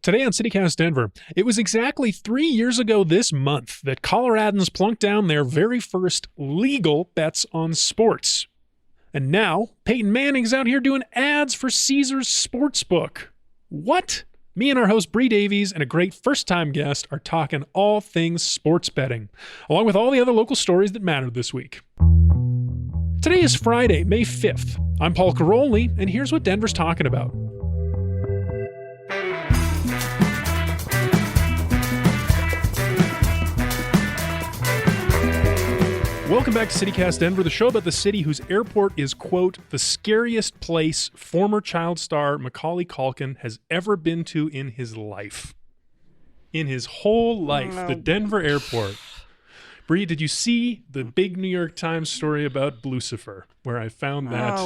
Today on CityCast Denver, it was exactly 3 years ago this month that Coloradans plunked down their very first legal bets on sports. And now, Peyton Manning's out here doing ads for Caesars Sportsbook. What? Me and our host Bree Davies and a great first-time guest are talking all things sports betting, along with all the other local stories that mattered this week. Today is Friday, May 5th. I'm Paul Caroli, and here's what Denver's talking about. Welcome back to CityCast Denver, the show about the city whose airport is, quote, the scariest place former child star Macaulay Culkin has ever been to in his life. In his whole life, the Denver airport. Bree, did you see the big New York Times story about Blucifer, where I found that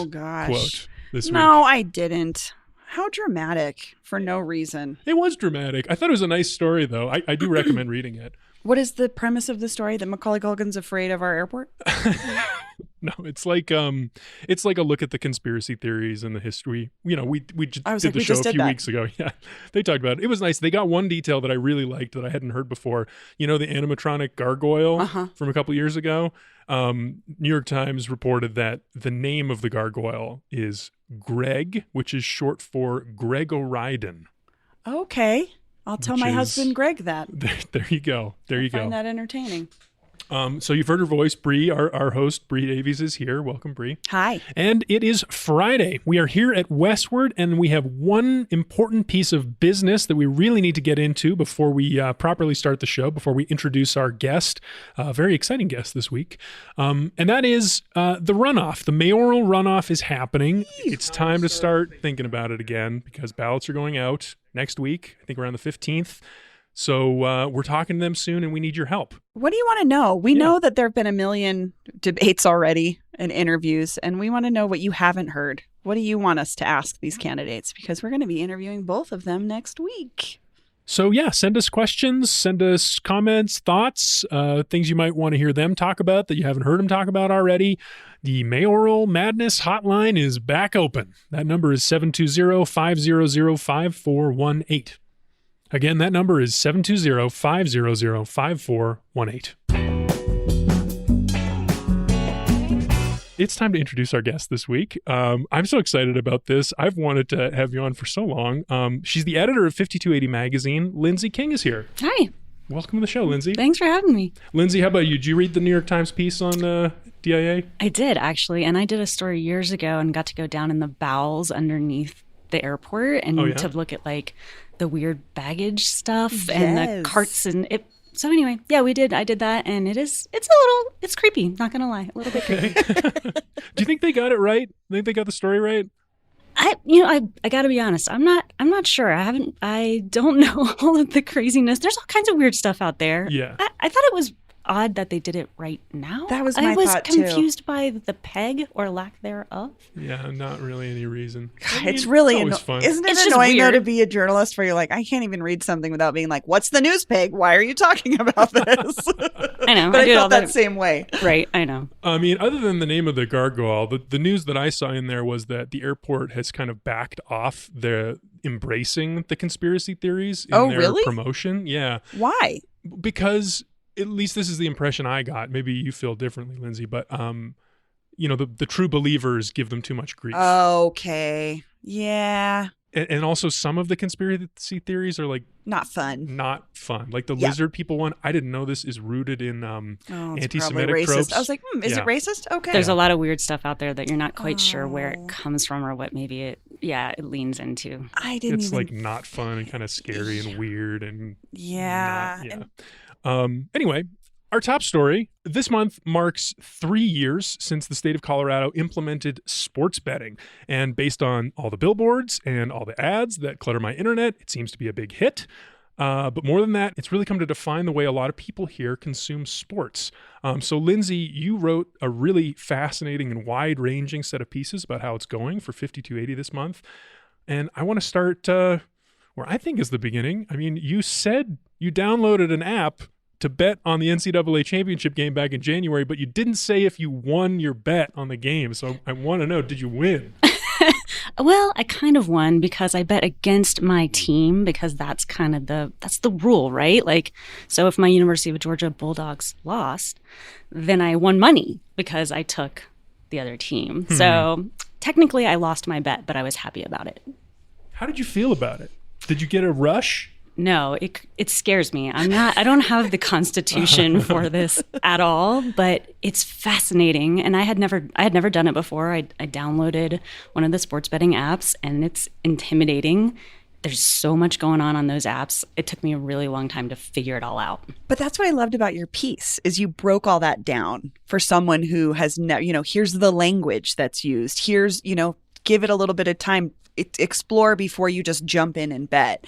quote this week? No, I didn't. How dramatic for no reason. It was dramatic. I thought it was a nice story, though. I do recommend reading it. What is the premise of the story? That Macaulay Culkin's afraid of our airport? No, it's like a look at the conspiracy theories and the history. You know, we did the show a few weeks ago. Yeah, they talked about it. It was nice. They got one detail that I really liked that I hadn't heard before. You know, the animatronic gargoyle from a couple years ago. New York Times reported that the name of the gargoyle is Greg, which is short for Greg O'Riordan. Okay. I'll tell my husband Greg that. There you go. I find that entertaining. So you've heard her voice. Bree, our host, Bree Davies, is here. Welcome, Bree. Hi. And it is Friday. We are here at Westward, and we have one important piece of business that we really need to get into before we properly start the show, before we introduce our guest, a very exciting guest this week. And that is the runoff. The mayoral runoff is happening. It's time to start thinking about it again because ballots are going out next week, I think around the 15th. So we're talking to them soon, and we need your help. What do you want to know? We know that there have been a million debates already and interviews, and we want to know what you haven't heard. What do you want us to ask these candidates? Because we're going to be interviewing both of them next week. So yeah, send us questions, send us comments, thoughts, things you might want to hear them talk about that you haven't heard them talk about already. The Mayoral Madness hotline is back open. That number is 720-500-5418. Again, that number is 720-500-5418. It's time to introduce our guest this week. I'm so excited about this. I've wanted to have you on for so long. She's the editor of 5280 Magazine. Lindsay King is here. Hi. Welcome to the show, Lindsay. Thanks for having me. Lindsay, how about you? Did you read the New York Times piece on DIA? I did, actually. And I did a story years ago and got to go down in the bowels underneath the airport and to look at like the weird baggage stuff and the carts and it. So anyway, yeah, we did. I did that, and it's creepy. Not gonna lie, a little bit creepy. Do you think they got it right? Think they got the story right? I got to be honest. I'm not sure. I don't know all of the craziness. There's all kinds of weird stuff out there. Yeah. I thought it was odd that they did it right now. That was my thought too. I was confused by the peg or lack thereof. Yeah, not really any reason. It's really fun. Isn't it annoying though to be a journalist where you're like, I can't even read something without being like, what's the news peg? Why are you talking about this? I know. But I felt that same way. Right, I know. I mean, other than the name of the gargoyle, the news that I saw in there was that the airport has kind of backed off the embracing the conspiracy theories in their promotion. Yeah. Why? Because at least this is the impression I got. Maybe you feel differently, Lindsay, but the true believers give them too much grief. Okay. Yeah. And also some of the conspiracy theories are like not fun. Like the lizard people one, I didn't know this is rooted in anti-Semitic racist tropes. I was like, is it racist? Okay. There's a lot of weird stuff out there that you're not quite sure where it comes from or what maybe it leans into. It's like not fun and kind of scary and weird and anyway, our top story this month marks 3 years since the state of Colorado implemented sports betting. And based on all the billboards and all the ads that clutter my internet, it seems to be a big hit. But more than that, it's really come to define the way a lot of people here consume sports. So Lindsay, you wrote a really fascinating and wide-ranging set of pieces about how it's going for 5280 this month. And I want to start where I think is the beginning. I mean, you said you downloaded an app to bet on the NCAA championship game back in January, but you didn't say if you won your bet on the game. So I want to know, did you win? Well, I kind of won because I bet against my team because that's kind of that's the rule, right? Like, so if my University of Georgia Bulldogs lost, then I won money because I took the other team. So technically I lost my bet, but I was happy about it. How did you feel about it? Did you get a rush? No, it scares me. I don't have the constitution for this at all, but it's fascinating. And I had never done it before. I downloaded one of the sports betting apps and it's intimidating. There's so much going on those apps. It took me a really long time to figure it all out. But that's what I loved about your piece is you broke all that down for someone who has here's the language that's used. Here's, give it a little bit of time. Explore before you just jump in and bet.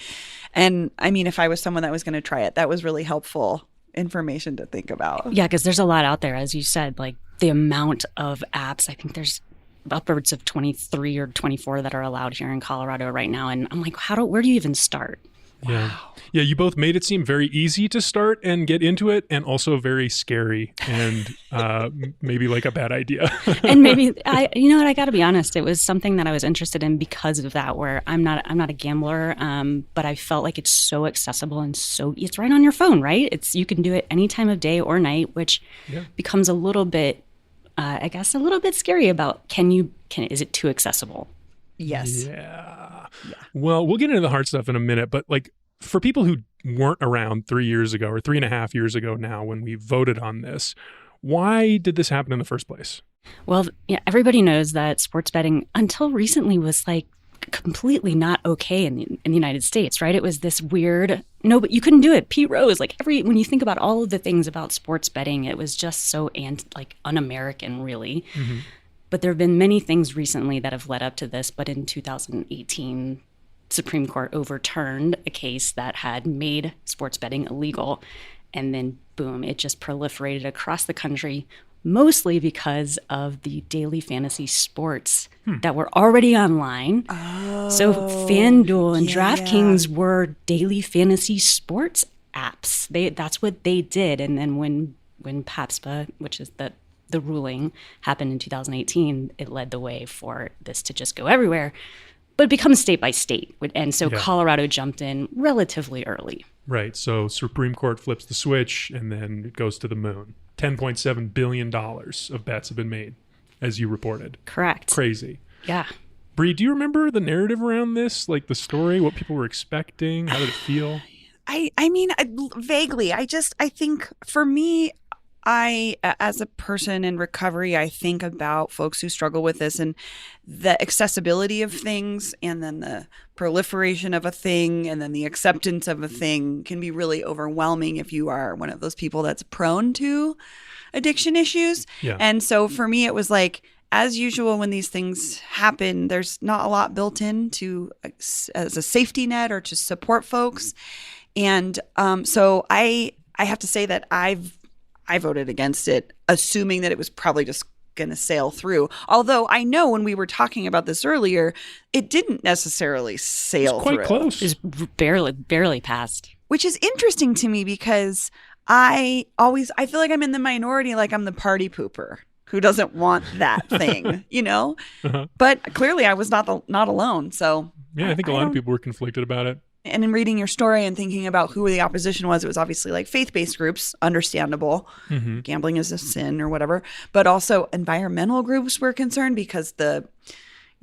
And I mean, if I was someone that was going to try it, that was really helpful information to think about. Yeah, because there's a lot out there, as you said, like the amount of apps. I think there's upwards of 23 or 24 that are allowed here in Colorado right now. And I'm like, where do you even start? Yeah. Wow. Yeah, you both made it seem very easy to start and get into it and also very scary and maybe like a bad idea. And maybe I got to be honest, it was something that I was interested in because of that, where I'm not a gambler, but I felt like it's so accessible and it's right on your phone, right? You can do it any time of day or night, which becomes a little bit a little bit scary about is it too accessible? Yes. Yeah. Well, we'll get into the hard stuff in a minute, but like for people who weren't around 3 years ago or 3.5 years ago now when we voted on this, why did this happen in the first place? Well, yeah, everybody knows that sports betting until recently was like completely not okay in the United States, right? It was this weird, no, but you couldn't do it. Pete Rose, when you think about all of the things about sports betting, it was just so un-American, really. Mm-hmm. But there have been many things recently that have led up to this. But in 2018, Supreme Court overturned a case that had made sports betting illegal. And then, boom, it just proliferated across the country, mostly because of the daily fantasy sports that were already online. Oh, so FanDuel and DraftKings were daily fantasy sports apps. That's what they did. And then when PASPA, which is the ruling, happened in 2018, it led the way for this to just go everywhere, but it becomes state by state. And so Colorado jumped in relatively early. Right. So Supreme Court flips the switch and then it goes to the moon. $10.7 billion of bets have been made, as you reported. Correct. Crazy. Yeah. Bree, do you remember the narrative around this? Like the story, what people were expecting? How did it feel? I mean, vaguely. I think for me, as a person in recovery, I think about folks who struggle with this and the accessibility of things and then the proliferation of a thing and then the acceptance of a thing can be really overwhelming if you are one of those people that's prone to addiction issues. Yeah. And so for me, it was like, as usual, when these things happen, there's not a lot built in as a safety net or to support folks. And so I have to say that I voted against it, assuming that it was probably just going to sail through. Although I know when we were talking about this earlier, it didn't necessarily sail through. It was quite close. It was barely passed. Which is interesting to me because I feel like I'm in the minority, like I'm the party pooper who doesn't want that thing, Uh-huh. But clearly I was not alone. So yeah, I think a lot of people were conflicted about it. And in reading your story and thinking about who the opposition was, it was obviously like faith-based groups, understandable. Mm-hmm. Gambling is a sin or whatever. But also environmental groups were concerned because not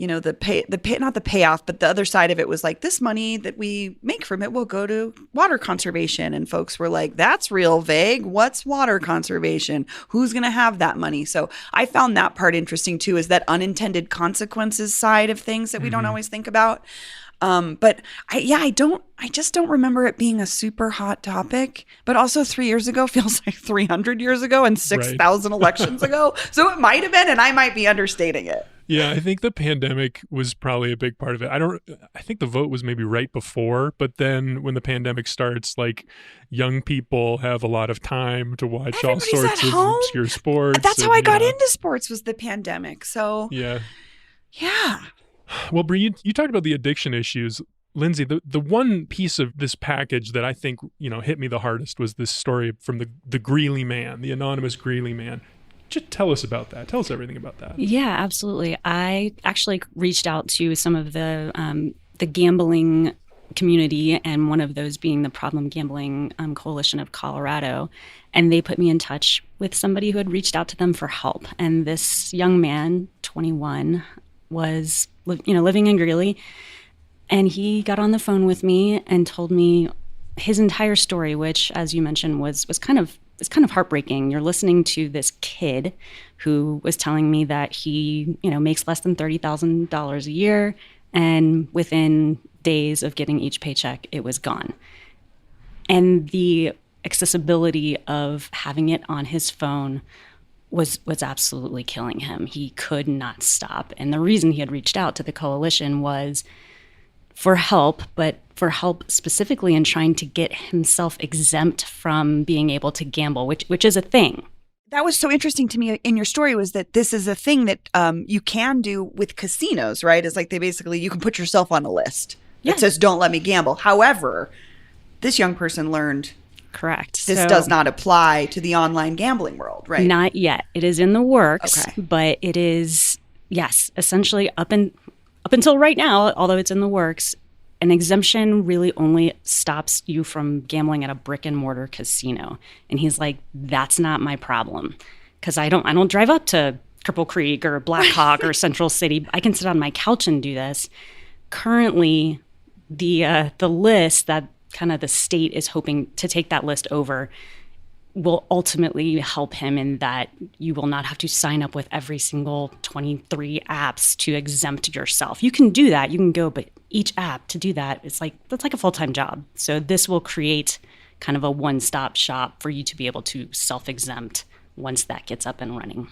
the payoff, but the other side of it was like this money that we make from it will go to water conservation. And folks were like, that's real vague. What's water conservation? Who's going to have that money? So I found that part interesting too, is that unintended consequences side of things that we don't always think about. But I just don't remember it being a super hot topic, but also 3 years ago feels like 300 years ago and 6,000 elections ago. So it might have been, and I might be understating it. Yeah, I think the pandemic was probably a big part of it. I think the vote was maybe right before, but then when the pandemic starts, like young people have a lot of time to watch Everybody's all sorts of obscure sports. That's how I got into sports, was the pandemic. So yeah. Yeah. Well, Bree, you talked about the addiction issues. Lindsay, the one piece of this package that I think, hit me the hardest was this story from the Greeley man, the anonymous Greeley man. Just tell us about that. Tell us everything about that. Yeah, absolutely. I actually reached out to some of the gambling community, and one of those being the Problem Gambling Coalition of Colorado. And they put me in touch with somebody who had reached out to them for help. And this young man, 21, was living in Greeley. And he got on the phone with me and told me his entire story, which, as you mentioned, was kind of heartbreaking. You're listening to this kid who was telling me that he, makes less than $30,000 a year, and within days of getting each paycheck, it was gone. And the accessibility of having it on his phone was absolutely killing him. He could not stop. And the reason he had reached out to the coalition was for help, but for help specifically in trying to get himself exempt from being able to gamble, which is a thing. That was so interesting to me in your story, was that this is a thing that you can do with casinos, right? It's like you can put yourself on a list that says, don't let me gamble. However, this young person learned correct. This does not apply to the online gambling world, right? Not yet. It is in the works, okay. But it is, yes, essentially up until right now, although it's in the works, an exemption really only stops you from gambling at a brick and mortar casino. And he's like, that's not my problem, because I don't drive up to Cripple Creek or Black Hawk or Central City. I can sit on my couch and do this. Currently, the list that kind of the state is hoping to take that list over will ultimately help him in that you will not have to sign up with every single 23 apps to exempt yourself. You can do that. You can go, but each app to do that, that's like a full-time job. So this will create kind of a one-stop shop for you to be able to self-exempt once that gets up and running.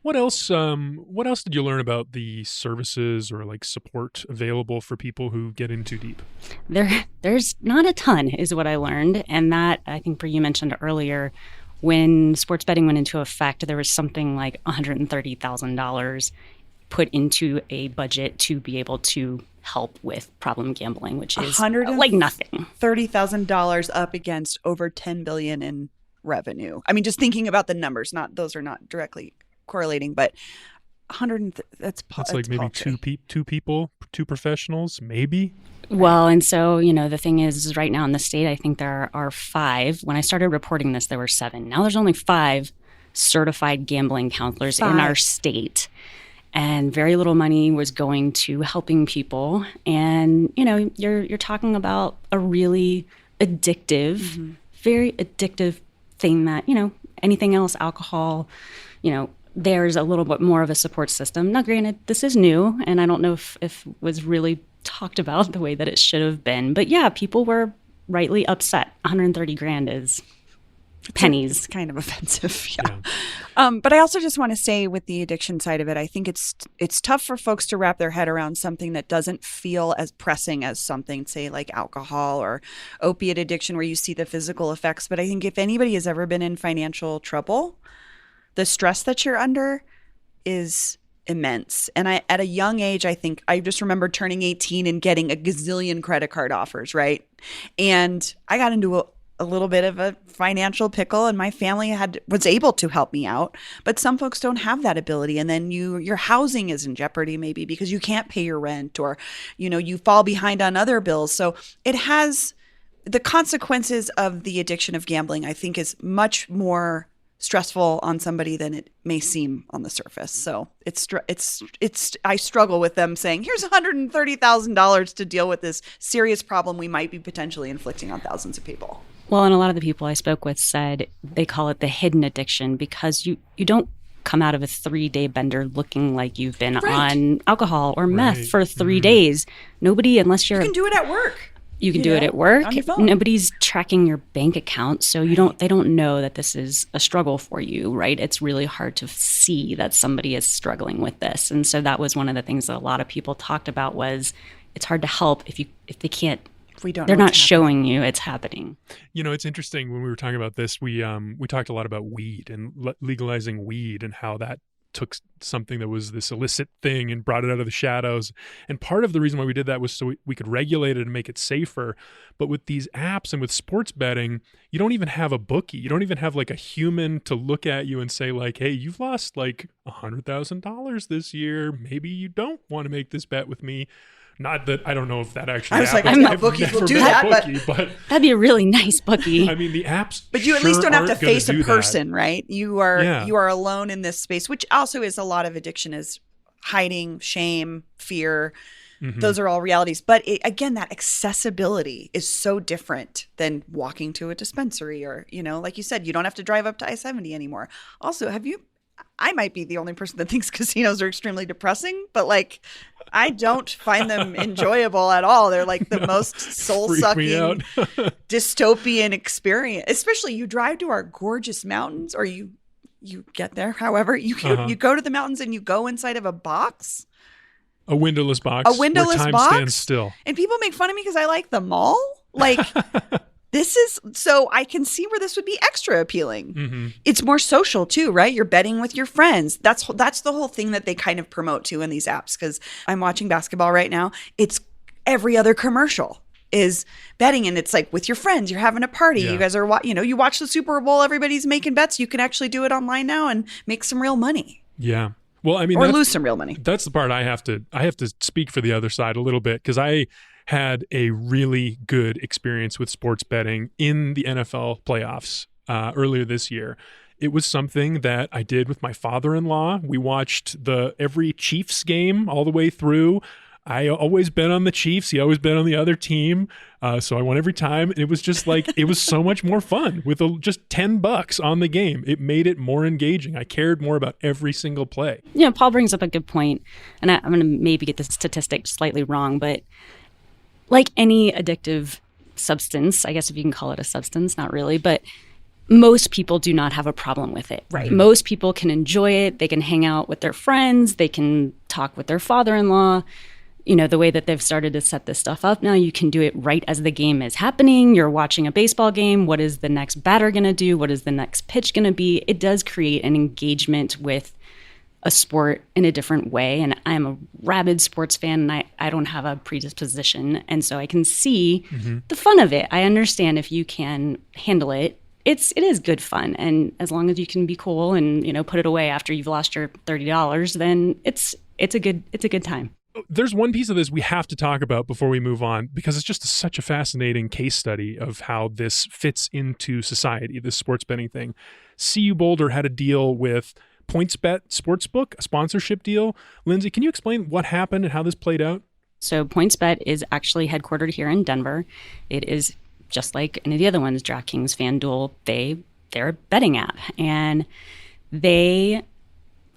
What else did you learn about the services or like support available for people who get in too deep? There's not a ton is what I learned. And that, I think you mentioned earlier, when sports betting went into effect, there was something like $130,000 put into a budget to be able to help with problem gambling, which is like nothing. $30,000 up against over $10 billion in revenue. I mean, just thinking about the numbers, those are not directly correlating, but that's like maybe two people, two professionals, maybe. Well, and so, the thing is right now in the state, I think there are 5. When I started reporting this, there were 7. Now there's only 5 certified gambling counselors in our state. And very little money was going to helping people. And, you're talking about a really addictive, very addictive thing that, anything else, alcohol, there's a little bit more of a support system. Now, granted, this is new, and I don't know if it was really talked about the way that it should have been. But yeah, people were rightly upset. $130,000 is pennies. It's kind of offensive, yeah. But I also just want to say, with the addiction side of it, I think it's tough for folks to wrap their head around something that doesn't feel as pressing as something, say, like alcohol or opiate addiction, where you see the physical effects. But I think if anybody has ever been in financial trouble, the stress that you're under is immense. And at a young age, I think I just remember turning 18 and getting a gazillion credit card offers, right? And I got into a little bit of a financial pickle, and my family was able to help me out. But some folks don't have that ability. And then your housing is in jeopardy maybe because you can't pay your rent, or, you fall behind on other bills. So it has the consequences of the addiction of gambling, I think, is much more stressful on somebody than it may seem on the surface. So I struggle with them saying, here's $130,000 to deal with this serious problem we might be potentially inflicting on thousands of people. Well, and a lot of the people I spoke with said they call it the hidden addiction, because you don't come out of a 3-day bender looking like you've been on alcohol or meth for 3 days. Nobody, unless you can do it at work. You can do it at work. On your phone. Nobody's tracking your bank account, so they don't know that this is a struggle for you, right? It's really hard to see that somebody is struggling with this. And so that was one of the things that a lot of people talked about, was it's hard to help if they can't, they're not showing you it's happening. It's interesting, when we were talking about this, we talked a lot about weed and legalizing weed, and how that took something that was this illicit thing and brought it out of the shadows. And part of the reason why we did that was so we could regulate it and make it safer. But with these apps and with sports betting, you don't even have a bookie. You don't even have like a human to look at you and say like, hey, you've lost like $100,000 this year. Maybe you don't want to make this bet with me. Not that I don't know if that actually happens. I'm not bookies will do that, but that'd be a really nice bookie. I mean, the apps, but you at least don't have to face a person, that. Right? You are alone in this space, which also is a lot of addiction is hiding, shame, fear. Mm-hmm. Those are all realities. But again, that accessibility is so different than walking to a dispensary or, like you said, you don't have to drive up to I-70 anymore. Also, I might be the only person that thinks casinos are extremely depressing, but like I don't find them enjoyable at all. They're like the most soul-sucking dystopian experience. Especially you drive to our gorgeous mountains, or you get there. However, you go to the mountains and you go inside of a box. A windowless box. A windowless where time box. Stands still. And people make fun of me because I like the mall. Like this is so I can see where this would be extra appealing. Mm-hmm. It's more social too, right? You're betting with your friends. That's the whole thing that they kind of promote too in these apps. Because I'm watching basketball right now. It's every other commercial is betting, and it's like with your friends. You're having a party. Yeah. You guys are, you watch the Super Bowl. Everybody's making bets. You can actually do it online now and make some real money. Yeah. Well, I mean, or lose some real money. That's the part I have to speak for the other side a little bit, because I had a really good experience with sports betting in the NFL playoffs earlier this year. It was something that I did with my father-in-law. We watched every Chiefs game all the way through. I always bet on the Chiefs. He always bet on the other team. So I won every time. It was just like, it was so much more fun with just $10 on the game. It made it more engaging. I cared more about every single play. Paul brings up a good point, and I'm going to maybe get the statistic slightly wrong, but like any addictive substance, I guess if you can call it a substance, not really, but most people do not have a problem with it. Right. Most people can enjoy it. They can hang out with their friends. They can talk with their father-in-law. The way that they've started to set this stuff up now, you can do it right as the game is happening. You're watching a baseball game. What is the next batter going to do? What is the next pitch going to be? It does create an engagement with a sport in a different way. And I'm a rabid sports fan, and I don't have a predisposition. And so I can see the fun of it. I understand if you can handle it. It is good fun. And as long as you can be cool and, put it away after you've lost your $30, then it's a good time. There's one piece of this we have to talk about before we move on, because it's just such a fascinating case study of how this fits into society, this sports betting thing. CU Boulder had a deal with PointsBet Sportsbook, a sponsorship deal. Lindsay, can you explain what happened and how this played out? So PointsBet is actually headquartered here in Denver. It is just like any of the other ones, DraftKings, FanDuel. They're a betting app, and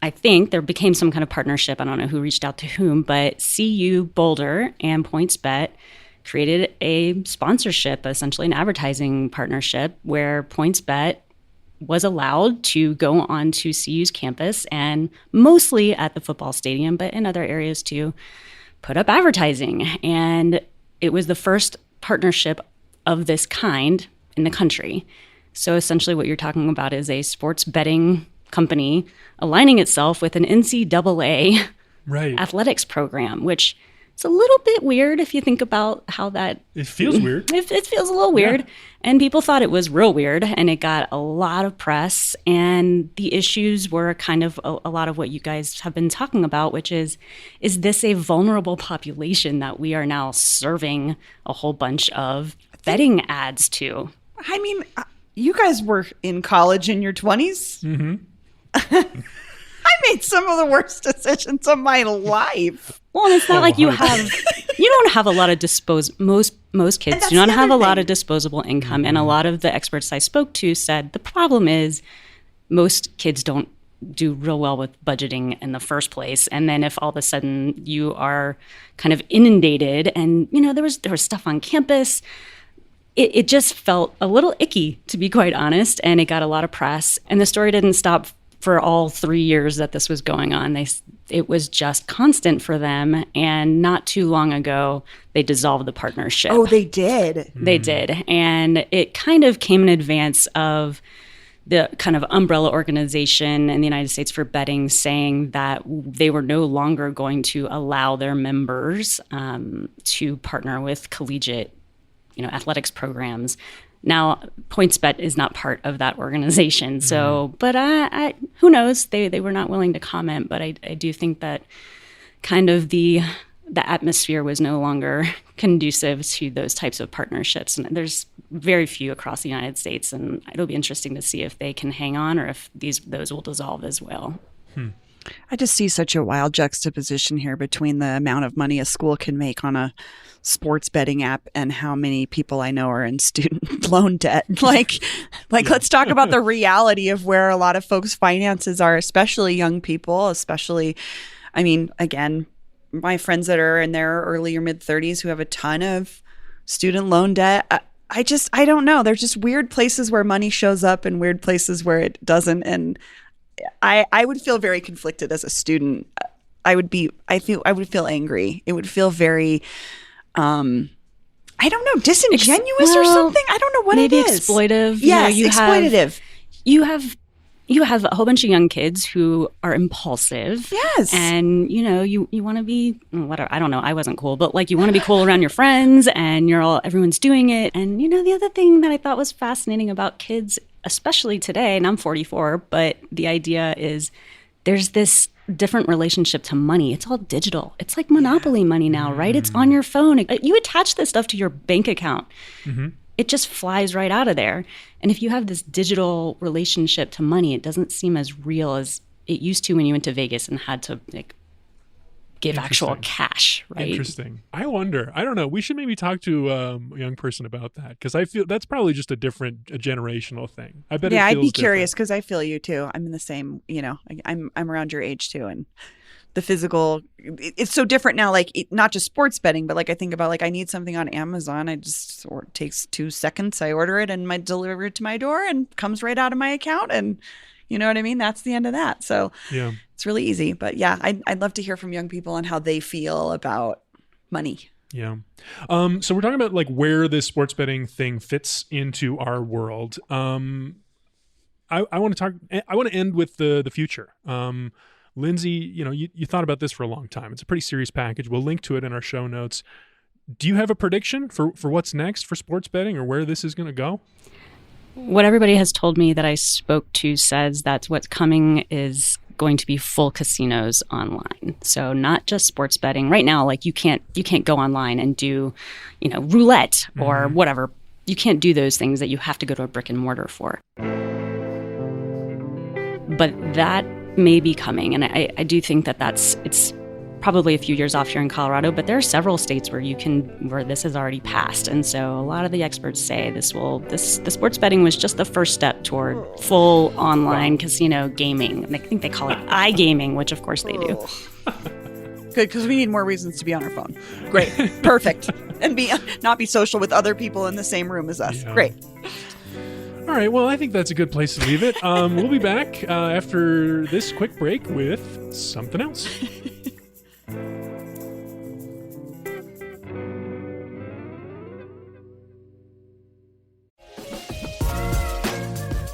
I think there became some kind of partnership. I don't know who reached out to whom, but CU Boulder and PointsBet created a sponsorship, essentially an advertising partnership, where PointsBet was allowed to go onto CU's campus and mostly at the football stadium, but in other areas too, put up advertising. And it was the first partnership of this kind in the country. So essentially what you're talking about is a sports betting company aligning itself with an NCAA athletics program, which is a little bit weird if you think about how that... It feels weird. It feels a little weird. Yeah. And people thought it was real weird, and it got a lot of press. And the issues were kind of a lot of what you guys have been talking about, which is this a vulnerable population that we are now serving a whole bunch of betting ads to? I mean, you guys were in college in your 20s. Mm-hmm. I made some of the worst decisions of my life. Well, and it's not like you don't have a lot of most kids do not have a lot of disposable income. Mm-hmm. And a lot of the experts I spoke to said the problem is most kids don't do real well with budgeting in the first place. And then if all of a sudden you are kind of inundated and, there was stuff on campus, it just felt a little icky, to be quite honest. And it got a lot of press. And the story didn't stop for all 3 years that this was going on. It was just constant for them. And not too long ago, they dissolved the partnership. Oh, they did? They did. And it kind of came in advance of the kind of umbrella organization in the United States for betting saying that they were no longer going to allow their members to partner with collegiate, athletics programs. Now, PointsBet is not part of that organization. So, but who knows? They were not willing to comment. But I do think that kind of the atmosphere was no longer conducive to those types of partnerships. And there's very few across the United States. And it'll be interesting to see if they can hang on or if those will dissolve as well. I just see such a wild juxtaposition here between the amount of money a school can make on a sports betting app and how many people I know are in student loan debt. Let's talk about the reality of where a lot of folks' finances are, especially young people, again, my friends that are in their early or mid 30s who have a ton of student loan debt. I don't know. There's just weird places where money shows up and weird places where it doesn't. And I would feel very conflicted as a student. I would feel angry. It would feel very, I don't know, disingenuous or something. I don't know what it is. Maybe exploitive. Yes, exploitative. You have a whole bunch of young kids who are impulsive. Yes. And, you want to be, whatever, I don't know, I wasn't cool, but you want to be cool around your friends and everyone's doing it. And, the other thing that I thought was fascinating about kids, especially today, and I'm 44, but the idea is there's this different relationship to money. It's all digital. It's like Monopoly money now, right? It's on your phone. You attach this stuff to your bank account. Mm-hmm. It just flies right out of there. And if you have this digital relationship to money, it doesn't seem as real as it used to when you went to Vegas and had to give actual cash, right? Interesting. I wonder. I don't know. We should maybe talk to a young person about that because I feel that's probably just a generational thing. I bet. Yeah, I'd be curious because I feel you too. I'm in the same. I'm around your age too, and the physical. It's so different now. Not just sports betting, but I think about I need something on Amazon. It takes 2 seconds. I order it and deliver it to my door and comes right out of my account and. You know what I mean? That's the end of that. So yeah, it's really easy. But yeah, I'd love to hear from young people on how they feel about money. Yeah. So we're talking about where this sports betting thing fits into our world. I want to end with the future. Lindsay, you thought about this for a long time. It's a pretty serious package. We'll link to it in our show notes. Do you have a prediction for what's next for sports betting or where this is going to go? What everybody has told me that I spoke to says that what's coming is going to be full casinos online. So not just sports betting. Right now, you can't go online and do, roulette or whatever. You can't do those things that you have to go to a brick and mortar for. But that may be coming, and I do think that it's probably a few years off here in Colorado, but there are several states where this has already passed. And so a lot of the experts say the sports betting was just the first step toward full online casino gaming. And I think they call it iGaming, which of course they do. Good, because we need more reasons to be on our phone. Great. Perfect. And not be social with other people in the same room as us. Yeah. Great. All right. Well, I think that's a good place to leave it. We'll be back after this quick break with something else.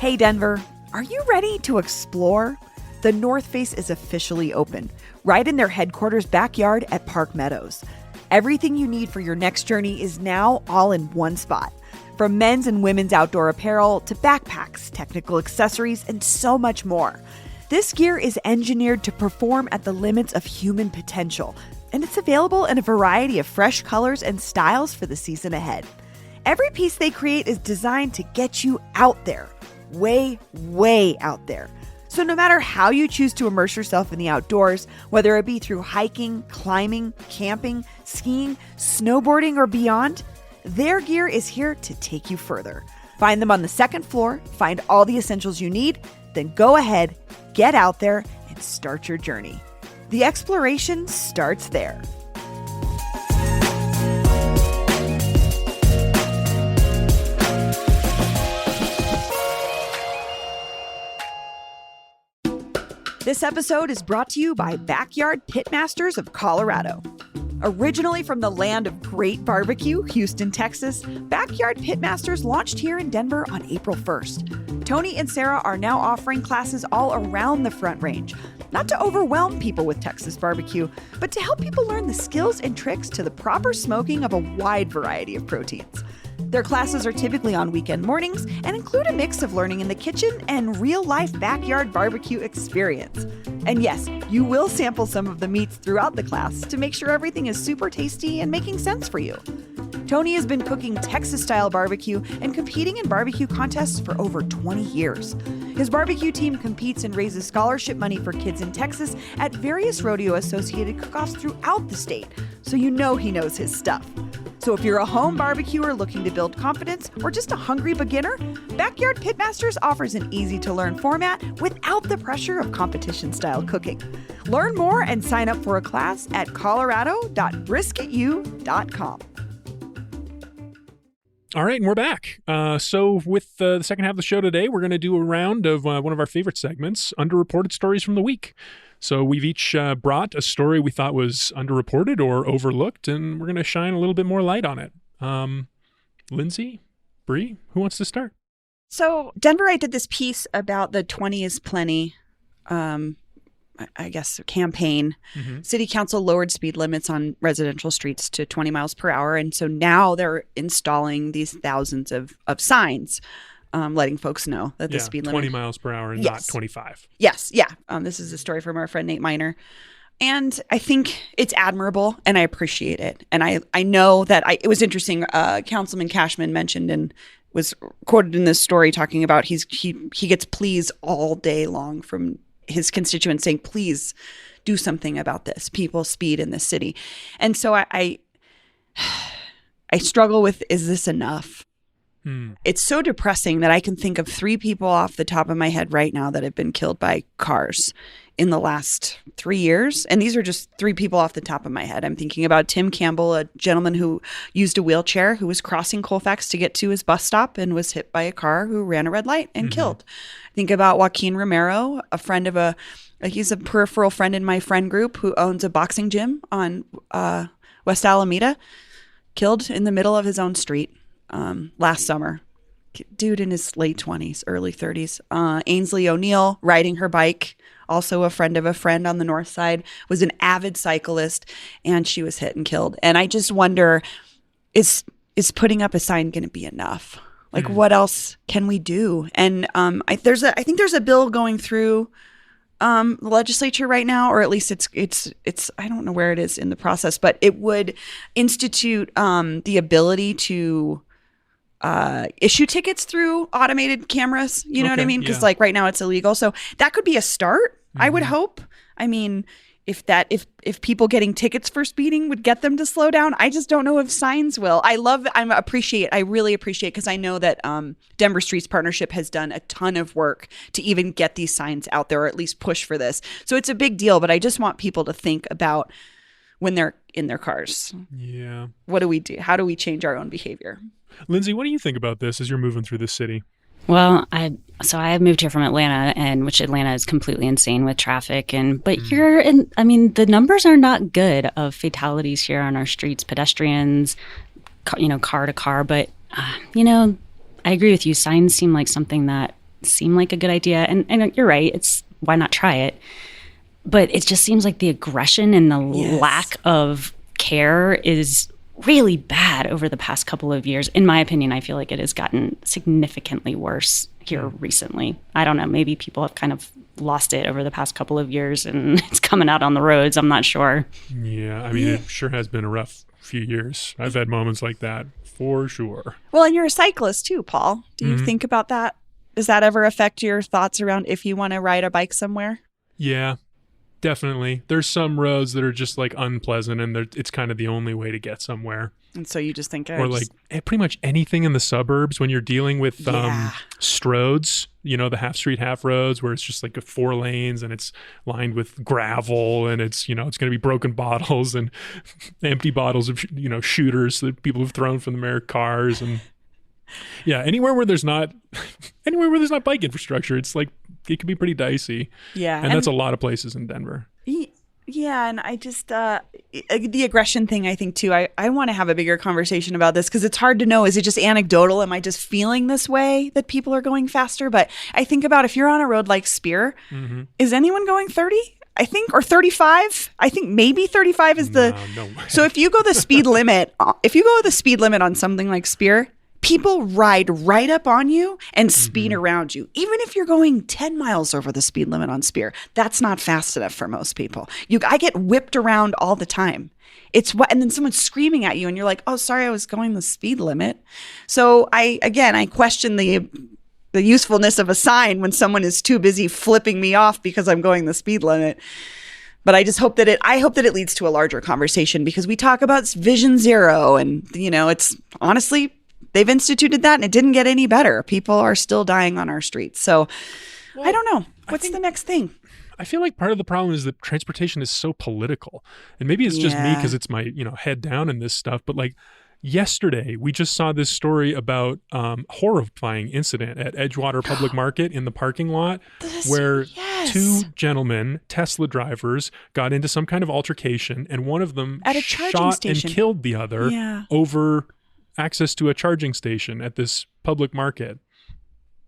Hey Denver, are you ready to explore? The North Face is officially open, right in their headquarters backyard at Park Meadows. Everything you need for your next journey is now all in one spot. From men's and women's outdoor apparel to backpacks, technical accessories, and so much more. This gear is engineered to perform at the limits of human potential, and it's available in a variety of fresh colors and styles for the season ahead. Every piece they create is designed to get you out there. Way, way out there. So no matter how you choose to immerse yourself in the outdoors, whether it be through hiking, climbing, camping, skiing, snowboarding, or beyond, their gear is here to take you further. Find them on the second floor, find all the essentials you need, then go ahead, get out there, and start your journey. The exploration starts there. This episode is brought to you by Backyard Pitmasters of Colorado. Originally from the land of great barbecue, Houston, Texas, Backyard Pitmasters launched here in Denver on April 1st. Tony and Sarah are now offering classes all around the Front Range, not to overwhelm people with Texas barbecue, but to help people learn the skills and tricks to the proper smoking of a wide variety of proteins. Their classes are typically on weekend mornings and include a mix of learning in the kitchen and real-life backyard barbecue experience. And yes, you will sample some of the meats throughout the class to make sure everything is super tasty and making sense for you. Tony has been cooking Texas-style barbecue and competing in barbecue contests for over 20 years. His barbecue team competes and raises scholarship money for kids in Texas at various rodeo-associated cook-offs throughout the state, so you know he knows his stuff. So if you're a home barbecuer looking to build confidence or just a hungry beginner, Backyard Pitmasters offers an easy-to-learn format without the pressure of competition-style cooking. Learn more and sign up for a class at colorado.brisketyou.com. All right, and we're back. So with the second half of the show today, we're going to do a round of one of our favorite segments, Underreported Stories from the Week. So we've each brought a story we thought was underreported or overlooked, and we're going to shine a little bit more light on it. Lindsay, Bree, who wants to start? So Denverite did this piece about the 20 is Plenty, I guess, campaign. Mm-hmm. City Council lowered speed limits on residential streets to 20 miles per hour. And so now they're installing these thousands of signs, letting folks know that the speed limit 20 miles per hour and not 25. Yes. Yeah. This is a story from our friend Nate Miner. And I think it's admirable and I appreciate it. And I know that it was interesting. Councilman Cashman mentioned and was quoted in this story talking about he gets pleas all day long from his constituents saying, please do something about this. People speed in this city. And so I struggle with, is this enough? It's so depressing that I can think of 3 people off the top of my head right now that have been killed by cars in the last 3 years. And these are just 3 people off the top of my head. I'm thinking about Tim Campbell, a gentleman who used a wheelchair who was crossing Colfax to get to his bus stop and was hit by a car who ran a red light and killed. Think about Joaquin Romero, a friend of he's a peripheral friend in my friend group who owns a boxing gym on West Alameda, killed in the middle of his own street last summer. Dude in his late 20s, early 30s. Ainsley O'Neill riding her bike, also a friend of a friend on the north side, was an avid cyclist, and she was hit and killed. And I just wonder, is putting up a sign going to be enough? Like, what else can we do? And I think there's a bill going through the legislature right now, or at least it's I don't know where it is in the process, but it would institute the ability to issue tickets through automated cameras. You know what I mean? Because like right now it's illegal. So that could be a start, I would hope. I mean, if people getting tickets for speeding would get them to slow down, I just don't know if signs will. I really appreciate, because I know that Denver Streets Partnership has done a ton of work to even get these signs out there, or at least push for this. So it's a big deal, but I just want people to think about when they're in their cars. Yeah. What do we do? How do we change our own behavior? Lindsay, what do you think about this as you're moving through this city? Well, I moved here from Atlanta, and which Atlanta is completely insane with traffic. But here, the numbers are not good of fatalities here on our streets, pedestrians, car to car. But I agree with you. Signs seem like something that seem like a good idea, and you're right. It's why not try it? But it just seems like the aggression and the lack of care is really bad over the past couple of years. In my opinion, I feel like it has gotten significantly worse here recently. I don't know, maybe people have kind of lost it over the past couple of years and it's coming out on the roads. I'm not sure. Yeah, I mean, it sure has been a rough few years. I've had moments like that for sure. Well, and you're a cyclist too, Paul. Do you think about that? Does that ever affect your thoughts around if you want to ride a bike somewhere? Yeah. Definitely. There's some roads that are just like unpleasant, and it's kind of the only way to get somewhere. And so you just think, like pretty much anything in the suburbs when you're dealing with stroads, the half street, half roads, where it's just like 4 lanes and it's lined with gravel, and it's, it's going to be broken bottles and empty bottles of, shooters that people have thrown from their cars. And anywhere where there's not bike infrastructure, it's like, it can be pretty dicey. Yeah. And that's a lot of places in Denver. Yeah. And I just, the aggression thing, I think, too, I want to have a bigger conversation about this because it's hard to know. Is it just anecdotal? Am I just feeling this way that people are going faster? But I think about if you're on a road like Spear, is anyone going 30? I think, or 35. I think maybe 35 is no. So if you go the speed limit, on something like Spear, people ride right up on you and speed around you. Even if you're going 10 miles over the speed limit on Spear, that's not fast enough for most people. I get whipped around all the time. And then someone's screaming at you and you're like, oh, sorry, I was going the speed limit. So I question the usefulness of a sign when someone is too busy flipping me off because I'm going the speed limit. But I just hope that it leads to a larger conversation because we talk about Vision Zero and, it's honestly, they've instituted that and it didn't get any better. People are still dying on our streets. So I don't know. What's the next thing? I feel like part of the problem is that transportation is so political. And maybe it's just me because it's my, head down in this stuff. But like yesterday, we just saw this story about horrifying incident at Edgewater Public Market in the parking lot where two gentlemen, Tesla drivers, got into some kind of altercation and one of them at a charging shot station and killed the other over access to a charging station at this public market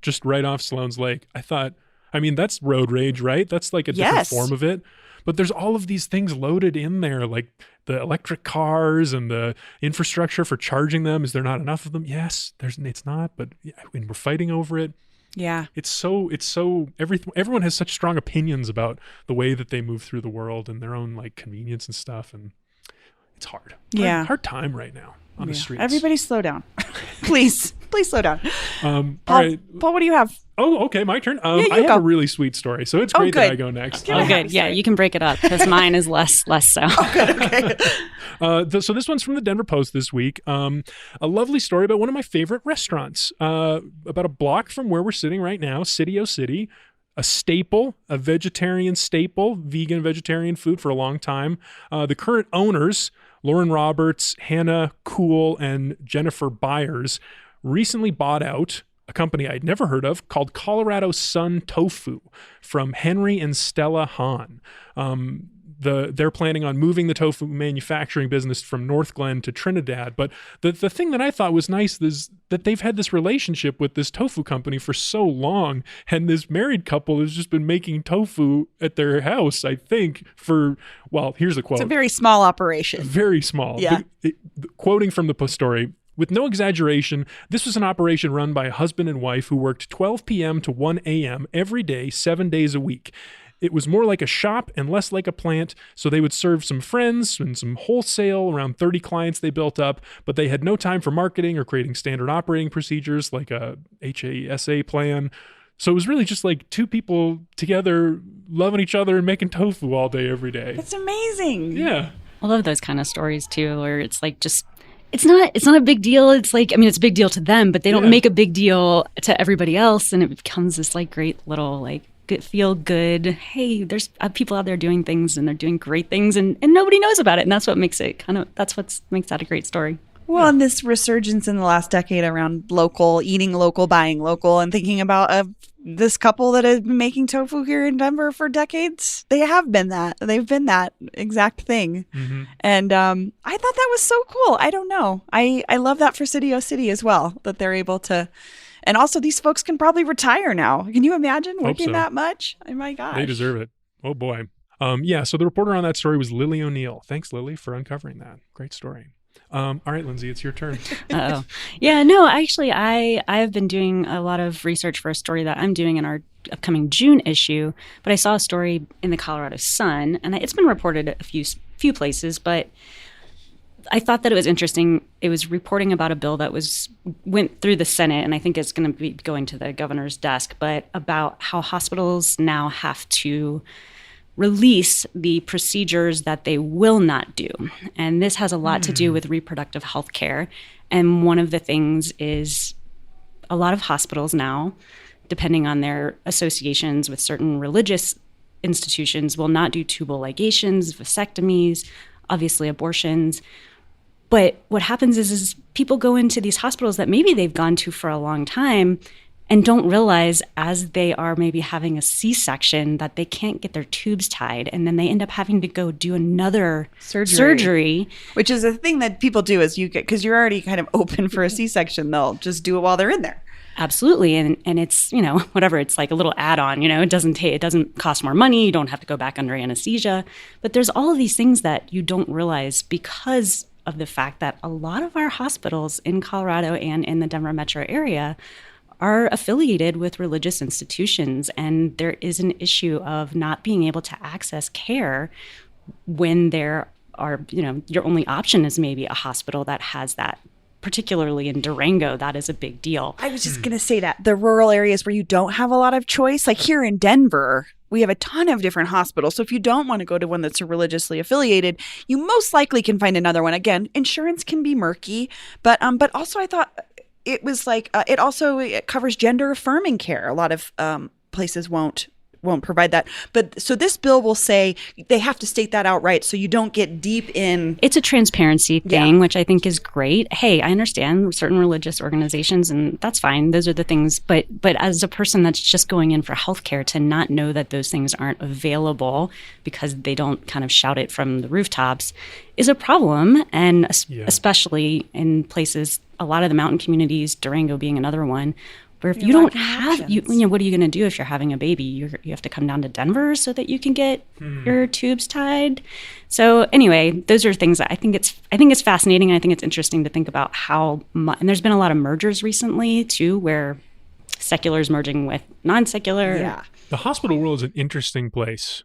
just right off Sloan's Lake. That's road rage, right? That's like a different form of it. But there's all of these things loaded in there, like the electric cars and the infrastructure for charging them. Is there not enough of them? Yes, it's not, but when we're fighting over it. Yeah. Everyone has such strong opinions about the way that they move through the world and their own like convenience and stuff. And it's hard. Yeah. Hard time right now on the streets. Everybody slow down. Please slow down. All right. Paul, what do you have? Oh, okay. My turn. I have a really sweet story, so it's great that I go next. Oh, good. Yeah, you can break it up because mine is less so. Okay. So this one's from the Denver Post this week. A lovely story about one of my favorite restaurants, about a block from where we're sitting right now, City-O City. A staple, a vegetarian staple, vegan, vegetarian food for a long time. The current owners, Lauren Roberts, Hannah Kuhl, and Jennifer Byers, recently bought out a company I'd never heard of called Colorado Sun Tofu from Henry and Stella Hahn. They're planning on moving the tofu manufacturing business from North Glen to Trinidad. But the thing that I thought was nice is that they've had this relationship with this tofu company for so long. And this married couple has just been making tofu at their house, I think, here's a quote. It's a very small operation. Very small. Yeah. Quoting from the Post story, with no exaggeration, this was an operation run by a husband and wife who worked 12 p.m. to 1 a.m. every day, 7 days a week. It was more like a shop and less like a plant, so they would serve some friends and some wholesale, around 30 clients they built up, but they had no time for marketing or creating standard operating procedures like a HASA plan. So it was really just like two people together loving each other and making tofu all day, every day. It's amazing. Yeah. I love those kind of stories too, where it's like just it's not a big deal. It's like, it's a big deal to them, but they don't make a big deal to everybody else. And it becomes this like great little like feel good. Hey, there's people out there doing things and they're doing great things and nobody knows about it. And that's what makes it makes that a great story. Well, and this resurgence in the last decade around local, eating local, buying local, and thinking about this couple that has been making tofu here in Denver for decades. They have been that. They've been that exact thing. Mm-hmm. And I thought that was so cool. I don't know. I love that for City-O City as well, that they're able to. And also, these folks can probably retire now. Can you imagine working that much? Oh, my gosh. They deserve it. Oh, boy. So the reporter on that story was Lily O'Neill. Thanks, Lily, for uncovering that. Great story. All right, Lindsay, it's your turn. Uh-oh. Yeah, no, actually, I've been doing a lot of research for a story that I'm doing in our upcoming June issue, but I saw a story in the Colorado Sun, and it's been reported at a few places, but I thought that it was interesting. It was reporting about a bill that went through the Senate, and I think it's going to be going to the governor's desk, but about how hospitals now have to release the procedures that they will not do. And this has a lot to do with reproductive health care. And one of the things is a lot of hospitals now, depending on their associations with certain religious institutions, will not do tubal ligations, vasectomies, obviously abortions. But what happens is people go into these hospitals that maybe they've gone to for a long time, and don't realize as they are maybe having a C-section that they can't get their tubes tied, and then they end up having to go do another surgery. Which is a thing that people do as you get, because you're already kind of open for a C-section. They'll just do it while they're in there. Absolutely. And it's, whatever, it's like a little add-on, it doesn't cost more money. You don't have to go back under anesthesia. But there's all of these things that you don't realize because of the fact that a lot of our hospitals in Colorado and in the Denver metro area are affiliated with religious institutions. And there is an issue of not being able to access care when there are, your only option is maybe a hospital that has that. Particularly in Durango, that is a big deal. I was just going to say that the rural areas where you don't have a lot of choice, like here in Denver, we have a ton of different hospitals. So if you don't want to go to one that's religiously affiliated, you most likely can find another one. Again, insurance can be murky, but also I thought it was like it covers gender affirming care. A lot of places won't provide that. But so this bill will say they have to state that outright so you don't get deep in. It's a transparency thing, which I think is great. Hey, I understand certain religious organizations, and that's fine. Those are the things. But as a person that's just going in for healthcare, to not know that those things aren't available because they don't kind of shout it from the rooftops is a problem. And especially in places, a lot of the mountain communities, Durango being another one, where if you don't have, what are you going to do if you're having a baby? You have to come down to Denver so that you can get your tubes tied. So anyway, those are things that I think it's fascinating. I think it's interesting to think about how much, and there's been a lot of mergers recently too, where secular is merging with non-secular. Yeah. The hospital world is an interesting place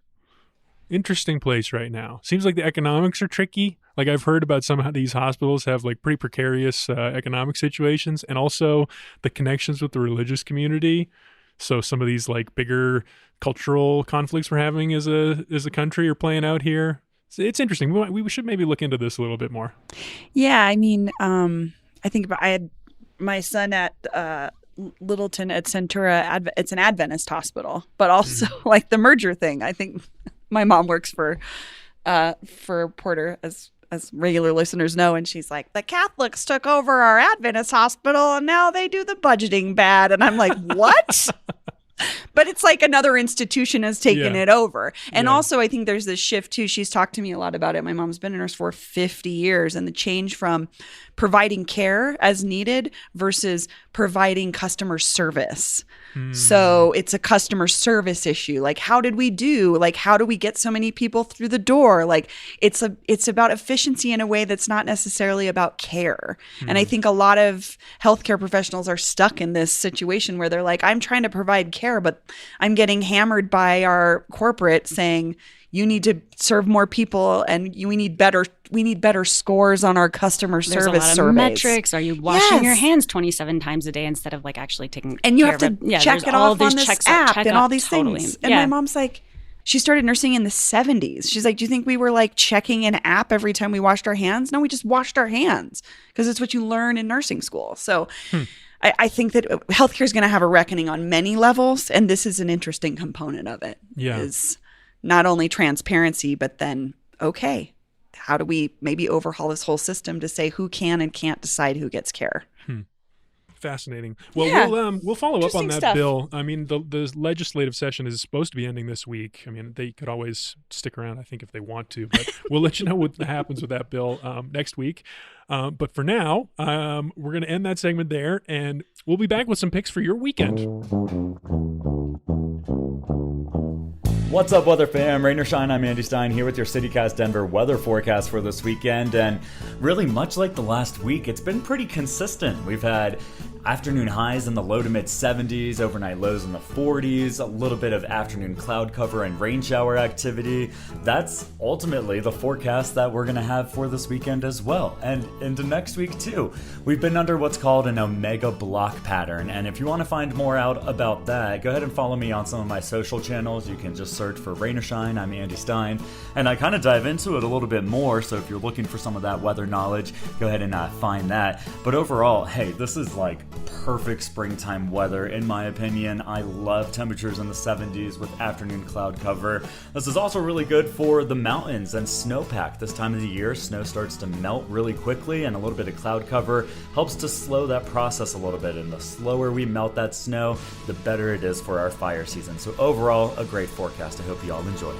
right now. Seems like the economics are tricky. Like I've heard about some of these hospitals have like pretty precarious economic situations, and also the connections with the religious community. So some of these like bigger cultural conflicts we're having as a country are playing out here. It's interesting. We should maybe look into this a little bit more. Yeah, I mean, I think I had my son at Littleton at Centura. It's an Adventist hospital, but also like the merger thing. I think my mom works for Porter, as regular listeners know, and she's like, the Catholics took over our Adventist hospital and now they do the budgeting bad. And I'm like, what? But it's like another institution has taken it over. And also I think there's this shift too. She's talked to me a lot about it. My mom's been a nurse for 50 years, and the change from providing care as needed versus providing customer service. So it's a customer service issue. Like, how do we get so many people through the door? Like, it's about efficiency in a way that's not necessarily about care. And I think a lot of healthcare professionals are stuck in this situation where they're like, I'm trying to provide care, but I'm getting hammered by our corporate saying, you need to serve more people, and we need better scores on our customer service There's a lot surveys. of metrics. Are you washing your hands 27 times a day instead of like actually taking and you care have to of it? check it off on this app and all these totally. things. And my mom's like, she started nursing in the 70s. She's like, do you think we were like checking an app every time we washed our hands? No, we just washed our hands because it's what you learn in nursing school. So I think that healthcare is going to have a reckoning on many levels, and this is an interesting component of it. Yeah. Is not only transparency, but then, okay, how do we maybe overhaul this whole system to say who can and can't decide who gets care? Fascinating. Well, we'll follow up on that stuff. bill. I mean, the legislative session is supposed to be ending this week. I mean, they could always stick around, I think, if they want to, but we'll let you know what happens with that bill next week. But for now, we're going to end that segment there, and we'll be back with some picks for your weekend. What's up, weather fam? Rain or shine, I'm Andy Stein here with your CityCast Denver weather forecast for this weekend. And really, much like the last week, it's been pretty consistent. We've had afternoon highs in the low to mid 70s, overnight lows in the 40s, a little bit of afternoon cloud cover and rain shower activity. That's ultimately the forecast that we're going to have for this weekend as well, and into next week too. We've been under what's called an omega block pattern, and if you want to find more out about that, go ahead and follow me on some of my social channels. You can just search for Rain or Shine. I'm Andy Stein, and I kind of dive into it a little bit more, so if you're looking for some of that weather knowledge, go ahead and find that. But overall, hey, this is like perfect springtime weather, in my opinion. I love temperatures in the 70s with afternoon cloud cover. This is also really good for the mountains and snowpack. This time of the year, snow starts to melt really quickly, and a little bit of cloud cover helps to slow that process a little bit. And the slower we melt that snow, the better it is for our fire season. So overall, a great forecast. I hope you all enjoy.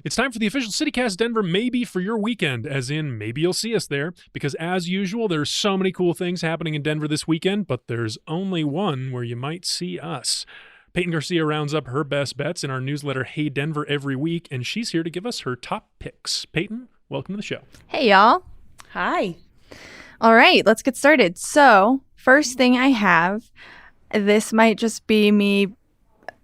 It's time for the official CityCast Denver maybe for your weekend, as in maybe you'll see us there, because as usual, there's so many cool things happening in Denver this weekend, but there's only one where you might see us. Peyton Garcia rounds up her best bets in our newsletter, Hey Denver, every week, and she's here to give us her top picks. Peyton, welcome to the show. Hey, y'all. Hi. All right, let's get started. So, first thing I have, this might just be me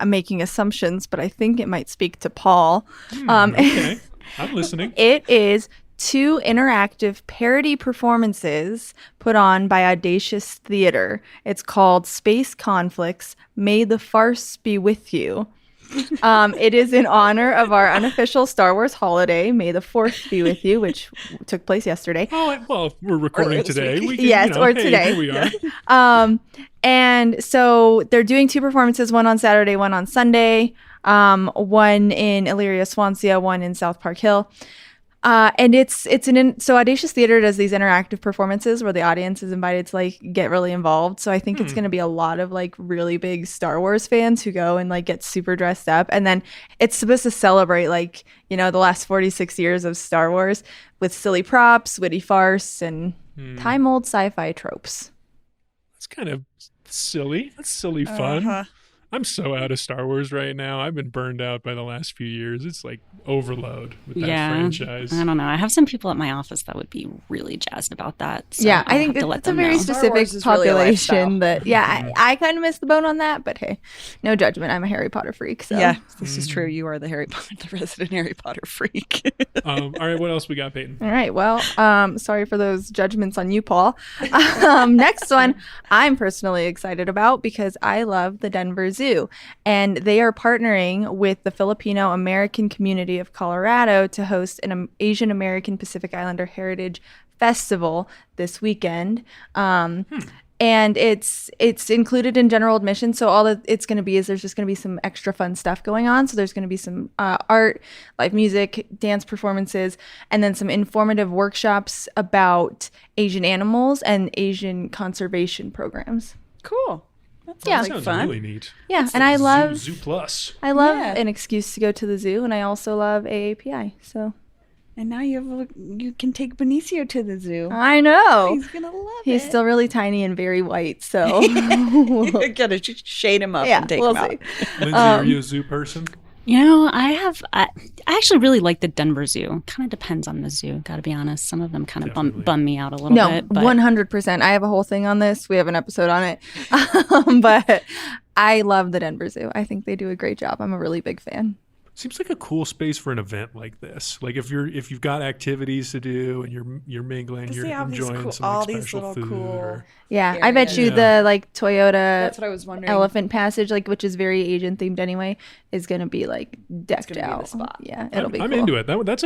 making assumptions, but I think it might speak to Paul. Okay, I'm listening. It is 2 interactive parody performances put on by Audacious Theater. It's called Space Conflicts, May the Farce Be With You. It is in honor of our unofficial Star Wars holiday, May the 4th be with you, which took place yesterday. Oh, well, we're recording today. We can, yes, or today. Here we are. And so they're doing 2 performances, one on Saturday, one on Sunday, one in Elyria Swansea, one in South Park Hill. And so Audacious Theater does these interactive performances where the audience is invited to like get really involved. So I think it's going to be a lot of like really big Star Wars fans who go and like get super dressed up. And then it's supposed to celebrate like, you know, the last 46 years of Star Wars with silly props, witty farce, and time old sci-fi tropes. That's kind of silly. That's silly fun. I'm so out of Star Wars right now. I've been burned out by the last few years. It's like overload with that franchise. I don't know. I have some people at my office that would be really jazzed about that. So yeah, I I'll think have to let it's a them very know. specific really population that, I kind of missed the boat on that, but hey, no judgment. I'm a Harry Potter freak. So. Yeah, this is true. You are the resident Harry Potter freak. All right, what else we got, Peyton? All right. Well, sorry for those judgments on you, Paul. Next one I'm personally excited about because I love the Denver Zoo. And they are partnering with the Filipino American community of Colorado to host an Asian American Pacific Islander Heritage Festival this weekend. And it's included in general admission. So all that it's going to be is there's just going to be some extra fun stuff going on. So there's going to be some art, live music, dance performances, and then some informative workshops about Asian animals and Asian conservation programs. Cool. That sounds really neat. Yeah, It's and like I love Zoo Plus. I love an excuse to go to the zoo, and I also love AAPI. So, and now you can take Benicio to the zoo. I know He's gonna love it. he's still really tiny and very white. So, You gotta shade him up and take him out. Lindsay, are you a zoo person? You know, I actually really like the Denver Zoo. Kind of depends on the zoo, got to be honest. Some of them kind of bum me out a little bit. No, 100%. I have a whole thing on this. We have an episode on it. But I love the Denver Zoo. I think they do a great job. I'm a really big fan. Seems like a cool space for an event like this. Like if you've got activities to do and you're mingling, you're enjoying some all like, these special little food. cool Yeah, I bet you the like Toyota That's what I was wondering. Elephant Passage, like which is very Asian themed anyway, is gonna be like decked out. Be the spot. Yeah, it'll be. I'm cool. into it. That's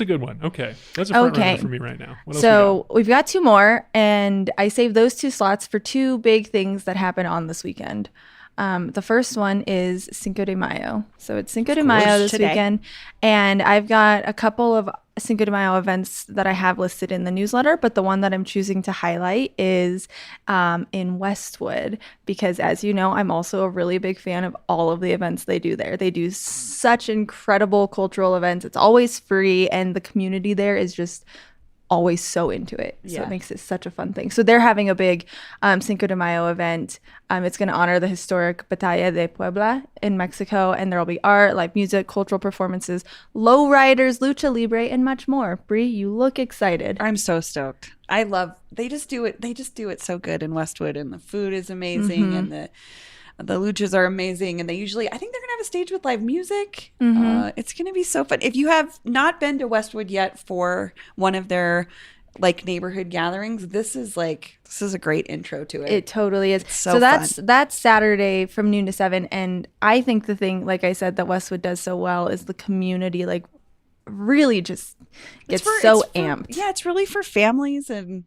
a good one. Okay, that's a front runner for me right now. What else So we've got 2 more, and I saved those 2 slots for 2 big things that happen on this weekend. The first one is Cinco de Mayo. So it's Cinco de Mayo this weekend. And I've got a couple of Cinco de Mayo events that I have listed in the newsletter, but the one that I'm choosing to highlight is in Westwood, because as you know, I'm also a really big fan of all of the events they do there. They do such incredible cultural events. It's always free, and the community there is just always so into it. So it makes it such a fun thing. So they're having a big Cinco de Mayo event. It's going to honor the historic Batalla de Puebla in Mexico, and there will be art, live music, cultural performances, lowriders, lucha libre, and much more. Bree, you look excited. I'm so stoked. They just do it so good in Westwood, and the food is amazing, and the luchas are amazing, and I think they're gonna have a stage with live music. It's gonna be so fun. If you have not been to Westwood yet for one of their like neighborhood gatherings, this is a great intro to it. It totally is. So that's Saturday from noon to 7, and I think the thing, like I said, that Westwood does so well is the community like really just gets amped. Yeah, it's really for families, and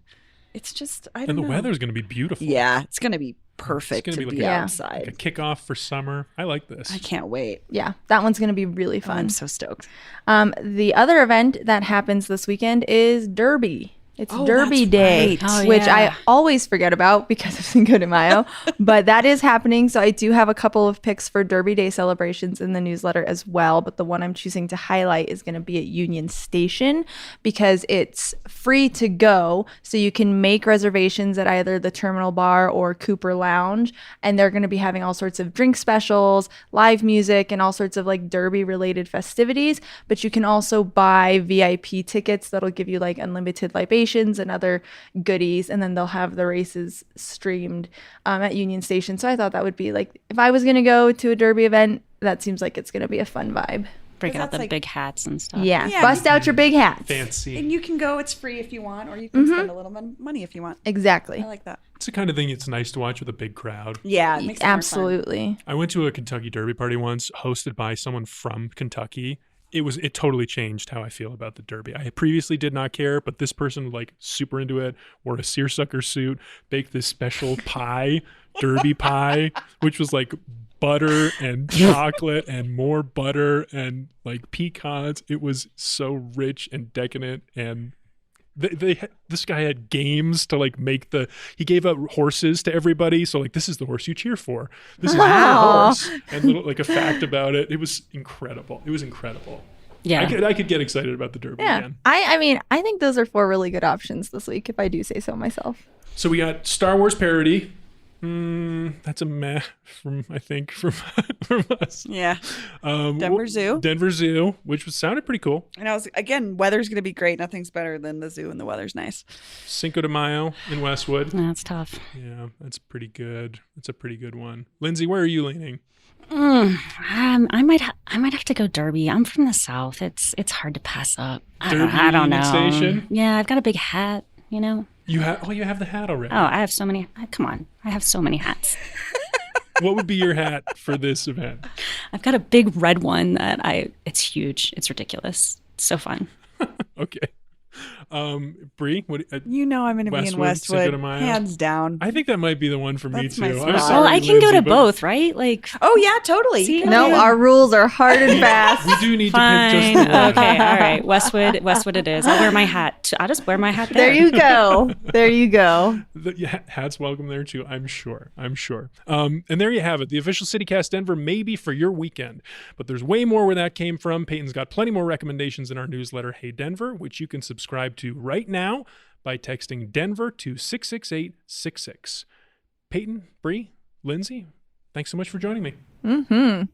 it's just, I don't know. And the weather's going to be beautiful. Yeah, it's going to be perfect to be outside. Like a kickoff for summer. I like this. I can't wait. Yeah, that one's going to be really fun. I'm so stoked. The other event that happens this weekend is Derby. It's Derby that's Day, right. which I always forget about because of Cinco de Mayo, but that is happening. So I do have a couple of picks for Derby Day celebrations in the newsletter as well. But the one I'm choosing to highlight is going to be at Union Station because it's free to go. So you can make reservations at either the Terminal Bar or Cooper Lounge. And they're going to be having all sorts of drink specials, live music, and all sorts of like Derby related festivities. But you can also buy VIP tickets that'll give you like unlimited libations and other goodies, and then they'll have the races streamed at Union Station. So I thought that would be like, if I was going to go to a Derby event, that seems like it's going to be a fun vibe. Break out the big hats and stuff. Yeah, bust out your big hats. Fancy. And you can go, it's free if you want, or you can spend a little money if you want. Exactly. I like that. It's the kind of thing it's nice to watch with a big crowd. Yeah, it makes it more fun. Absolutely. I went to a Kentucky Derby party once hosted by someone from Kentucky. It totally changed how I feel about the Derby. I previously did not care, but this person like super into it, wore a seersucker suit, baked this special pie, Derby pie, which was like butter and chocolate and more butter and like pecans. It was so rich and decadent, and this guy had games to like he gave out horses to everybody. So like, this is the horse you cheer for. This is your horse. And like a fact about it. It was incredible. It was incredible. Yeah. I could get excited about the Derby again. I mean, I think those are 4 really good options this week, if I do say so myself. So we got Star Wars parody. That's a meh from us. Yeah. Denver Zoo, which sounded pretty cool. And again, weather's going to be great. Nothing's better than the zoo, and the weather's nice. Cinco de Mayo in Westwood. That's tough. Yeah, that's pretty good. That's a pretty good one. Lindsay, where are you leaning? I might have to go Derby. I'm from the South. It's hard to pass up. I don't know. Station? Yeah, I've got a big hat, you know. You have the hat already. Oh, I have so many. Come on. I have so many hats. What would be your hat for this event? I've got a big red one it's huge. It's ridiculous. It's so fun. Okay. Bree, what? I'm going to be in Westwood, hands down. I think that might be the one for me too. My spot. I'm sorry, Well, I can Lindsay, go to but both, right? Like, oh yeah, totally. See? No, our rules are hard and fast. We do need fine. to pick just the one. Okay, all right. Westwood it is. I'll wear my hat. I'll just wear my hat there. There you go. There you go. Hats welcome there too, I'm sure. And there you have it. The official CityCast Denver may be for your weekend, but there's way more where that came from. Peyton's got plenty more recommendations in our newsletter, Hey Denver, which you can subscribe to right now by texting Denver to 66866. Peyton, Bree, Lindsay, thanks so much for joining me. Mm-hmm.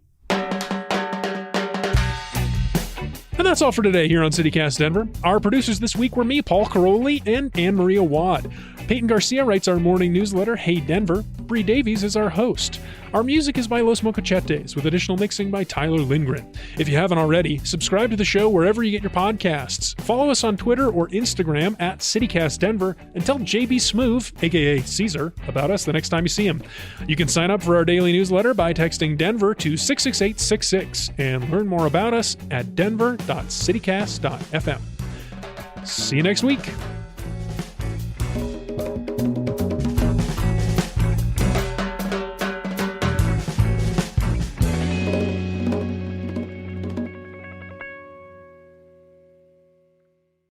And that's all for today here on CityCast Denver. Our producers this week were me, Paul Caroli, and Anne Maria Wad. Peyton Garcia writes our morning newsletter, Hey Denver. Bree Davies is our host. Our music is by Los Mocochetes, with additional mixing by Tyler Lindgren. If you haven't already, subscribe to the show wherever you get your podcasts. Follow us on Twitter or Instagram at CityCast Denver, and tell JB Smoove, aka Caesar, about us the next time you see him. You can sign up for our daily newsletter by texting Denver to 66866 and learn more about us at denver.citycast.fm. See you next week.